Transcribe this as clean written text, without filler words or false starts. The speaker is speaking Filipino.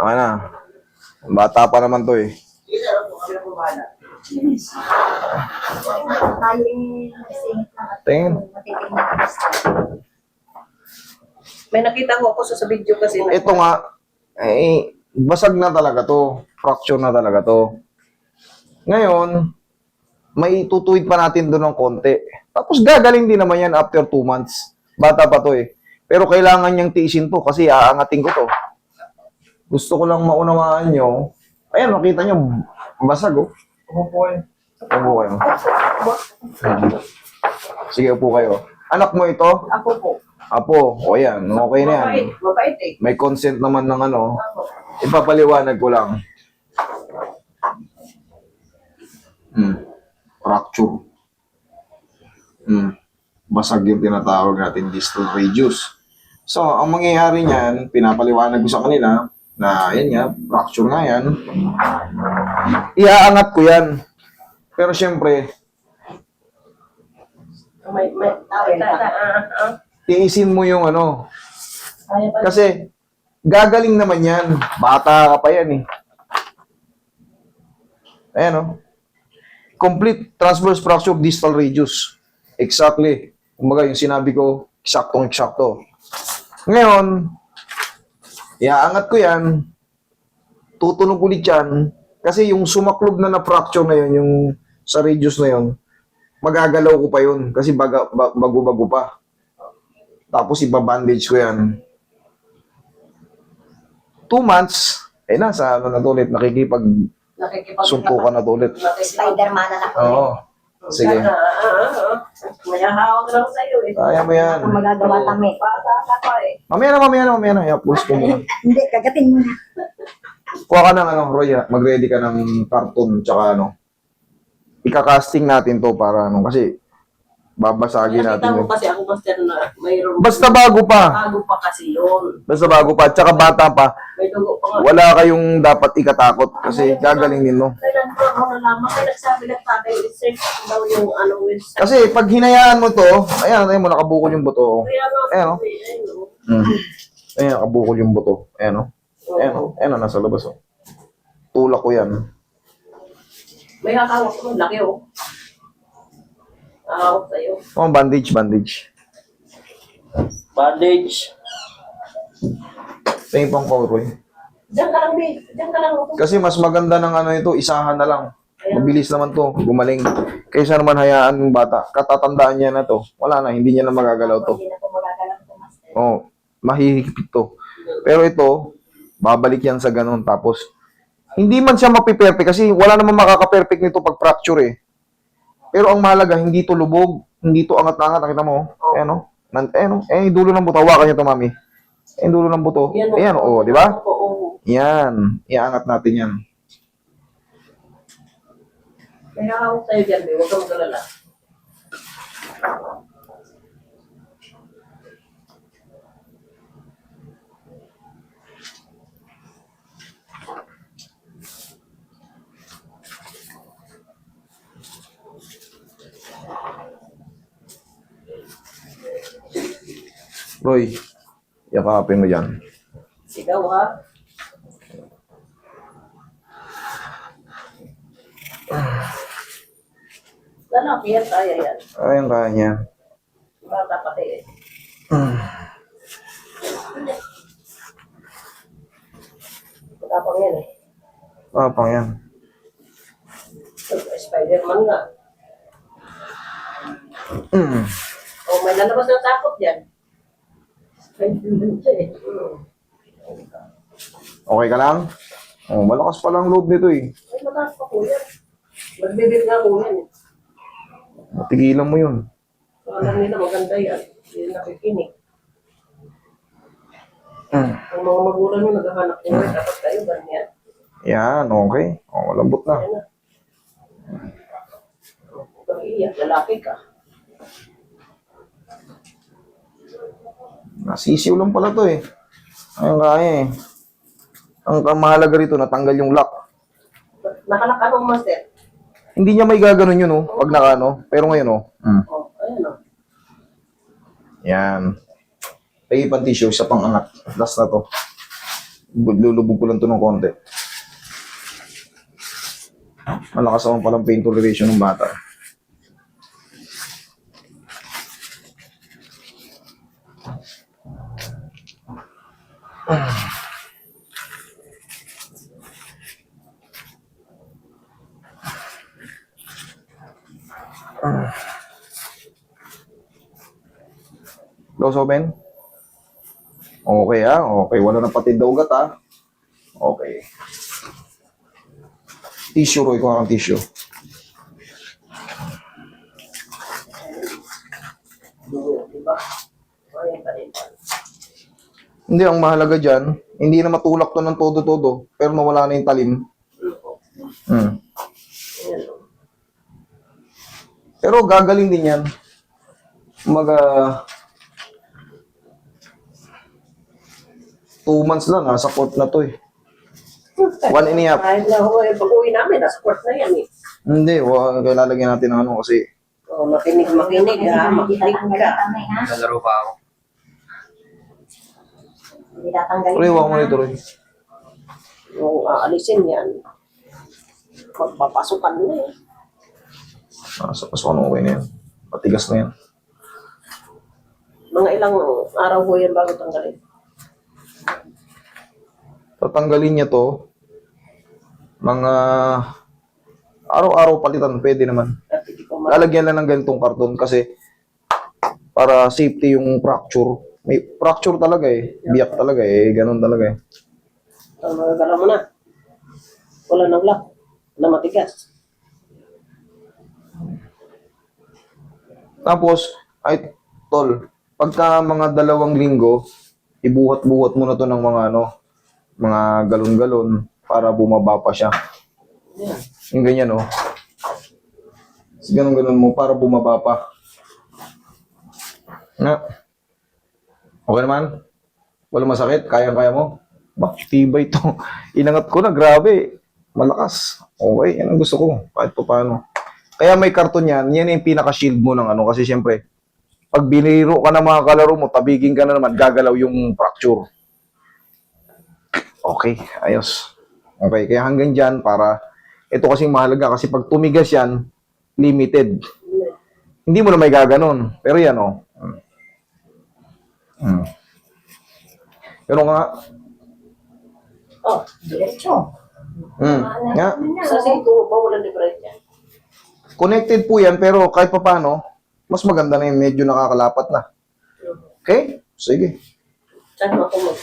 Okay na. Bata pa naman to eh. Tingin. May nakita ko ako sa video kasi. Ito nga, eh, basag na talaga to. Fracture na talaga to. Ngayon, may tutuwid pa natin doon ng konti. Tapos gagaling din naman yan after 2 months. Bata pa to eh. Pero kailangan niyang tiisin to kasi aangatin ko to. Gusto ko lang maunawaan nyo. Ayan, makita nyo, basag oh. Upo kayo. Sige, upo kayo. Anak mo ito? Ako po. Apo, o yan, okay na yan. Mabait eh. May consent naman ng ano. Ipapaliwanag ko lang. Fracture. Basag yung tinatawag natin distal radius. So, ang mangyayari niyan, pinapaliwanag ko sa kanila na yan nga, fracture nga yan. Iaangat ko yan. Pero syempre, tiisin mo yung ano. Kasi, gagaling naman yan. Bata ka pa yan eh. Ayan o. Complete transverse fracture of distal radius. Exactly. Kumbaga yung sinabi ko, eksaktong-eksakto. Ngayon, iaangat ko yan. Tutunog ulit yan. Kasi yung sumaklob na na-fracture na yun, yung sa radius na yun, magagalaw ko pa yun. Kasi bago-bago pa. Tapos ibabandage ko yan. 2 months, eh nasa ano na to ulit, nakikipag-suntukan na to ulit. Spider-Man na ako. Oo. Sige. May hawak lang sa'yo eh. Kaya mo yan. Ang magagawa kami. Bata ka pa eh. Mamaya na. I-upload ko muna. Hindi, kagatin mo na. Kuha ka ng ano, Roy, mag-ready ka ng cartoon, tsaka ano. Ika-casting natin to para ano, kasi babasagin Nakita natin mo yun. kasi ako master na mayroon. Basta bago pa. Bago pa kasi yun. Basta bago pa. Tsaka bata pa. May dugo pa nga. Wala kayong dapat ikatakot kasi gagaling din mo. Kailan ko ako nalaman, kaya nagsabi ng tatay, research daw yung ano, website. Kasi pag hinayaan mo to, ayan mo, nakabukol yung buto. Kaya nga, Ayan o. Ayan, nakabukol yung buto. Ayan o. Ayan o, nasa labas o. Tulak ko yan. may hakawak ko, laki oh. Hakawak sa'yo. Oh, bandage. Bandage. Tingin pang ko, Roy. Diyan ka lang, babe. Diyan ka lang. Kasi mas maganda ng ano ito, isahan na lang. Mabilis naman to, gumaling. Kaysa naman hayaan ng bata. Katatandaan niya na to. Wala na, hindi niya na magagalaw to. Hindi na po magagalaw ito, master. Oh, mahihigpit to. Pero ito, babalik yan sa ganun. Tapos, hindi man siya mapiperfect kasi wala namang makaka-perfect nito pag fracture eh. Pero ang mahalaga, hindi to lubog, hindi to angat na angat. Nakita mo? Ayan o. Ayan o. Yung dulo ng buto. Hawakan niyo to, mami. Yung dulo ng buto. Ayan o, di ba? Oo. Yan. Iangat natin yan. May hakawak sa'yo dyan, babe. Huwag kang magalala. Roy, yakapin mo dyan. Sigaw ha. Lalaki yan, kaya yan. Ayun, kaya niya. Bata pati eh. Matapang yan eh. Pang yan. Spider-Man nga. Oh, may lalabas ng takot yan. Spider-Man siya eh. Okay ka lang? Oh, malakas pa lang loob nito eh. Ay, mataas pa po yan. Magbibig nga po yan eh. Tigilan mo yun. So, alam nila maganda yan. Hindi nakikinig. Ang mga magulang nyo naghahanap nyo, dapat kayo ganyan. Yan, okay. Oh, lambot na. Ayan na. Huwag kang iiyak, lalaki ka. Nasisiw lang pala to eh. Ayun kaya eh. Ang mahalaga rito, natanggal yung lock. Nakalak anong master? Hindi niya may gaganon yun oh, pag nakano. Pero ngayon oh. Oh, ayun o. Yan. Pagi pang tissue, isa pang angat. Last na to. Lulubog ko lang to ng konti. Malakas naman palang pain toleration ng bata. Close open. Okay okay. Wala na patid na ugat Okay. Tissue, Roy. Kuha kang tissue. Diba? Ayan pa rin. Hindi, ang mahalaga dyan, hindi na matulak to ng todo-todo, pero mawala na yung talim. Hmm. Ayan. Pero gagaling din yan. Mga 2 months lang, nasa court na to eh. 1.5. Kahit na ho, pag-uwi namin, nasa court na yan eh. Hindi, kailalagyan natin ng ano kasi Oh, makinig ha, makinig ka. Nalaro pa ako. Hindi tatanggalin Roy, huwag mo nito, Roy. Yung aalisin yan, magpapasukan na eh. Nasa pasokan okay na yan. Matigas na yan. Mga ilang araw ho yan bago tanggalin. Tatanggalin niya to, mga araw-araw palitan, pwede naman. At hindi ko Lalagyan lang ng ganitong karton kasi para safety yung fracture. May fracture talaga eh. Biyak talaga eh. Ganun talaga eh. magagala mo na. Wala nang lock na matigas. Tapos, ay, tol, pagka mga 2 linggo, ibuhat-buhat mo na to ng mga mga galon-galon para bumaba pa siya. Yan. Yung ganyan, oh. Ganun-ganun mo para bumaba pa. Na. Okay naman? Wala masakit? Kayang-kaya mo? Bah, tibay to. Inangat ko na, grabe. Malakas. Okay, yan ang gusto ko. Kahit pa paano. Kaya may karton yan. Yan yung pinaka-shield mo ng ano. Kasi syempre, pag biniro ka ng mga kalaro mo, tabigin ka na naman, gagalaw yung fracture. Okay, ayos. Okay, kaya hanggang dyan para, ito kasing mahalaga kasi pag tumigas yan, limited. Hindi mo na may gaganon. Pero yan, oh. Pero nga, Oh, diretso. nga, Sa sito ba walang different yan? connected po yan, pero kahit pa paano, mas maganda na yung medyo nakakalapat na. Okay? Sige. Saan mo ako